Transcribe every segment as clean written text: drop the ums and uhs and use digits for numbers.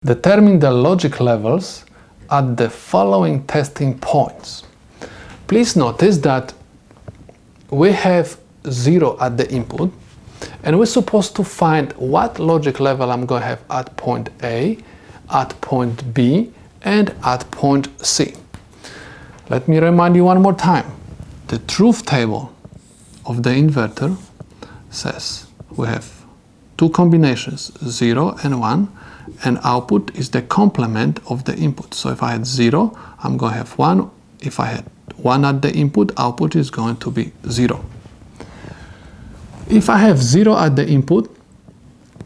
Determine the logic levels at the following testing points. Please notice that we have 0 at the input, and we're supposed to find what logic level I'm going to have at point A, at point B, and at point C. Let me remind you one more time. The truth table of the inverter says we have two combinations, 0 and 1, and output is the complement of the input. So if I had 0, I'm going to have 1. If I had 1 at the input, output is going to be 0. If I have 0 at the input,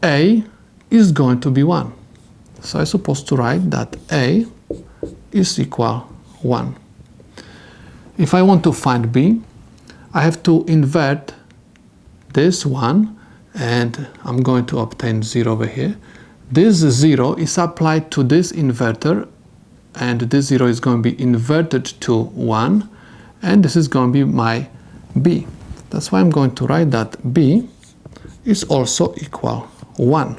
A is going to be 1. So I'm supposed to write that A is equal 1. If I want to find B, I have to invert this 1, and I'm going to obtain 0 over here. This 0 is applied to this inverter, and this 0 is going to be inverted to 1, and this is going to be my B. That's why I'm going to write that B is also equal 1.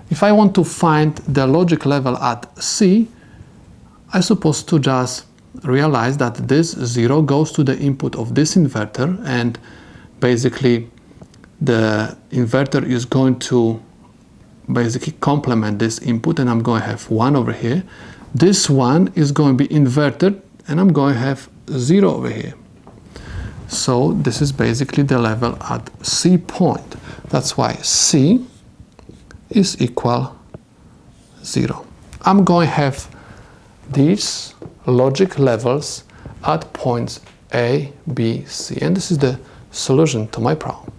If I want to find the logic level at C, I'm supposed to just realize that this 0 goes to the input of this inverter, and basically the inverter is going to basically complement this input, and I'm going to have 1 over here. This 1 is going to be inverted, and I'm going to have 0 over here. So this is basically the level at C point. That's why C is equal 0. I'm going to have these logic levels at points A, B, C, and this is the solution to my problem.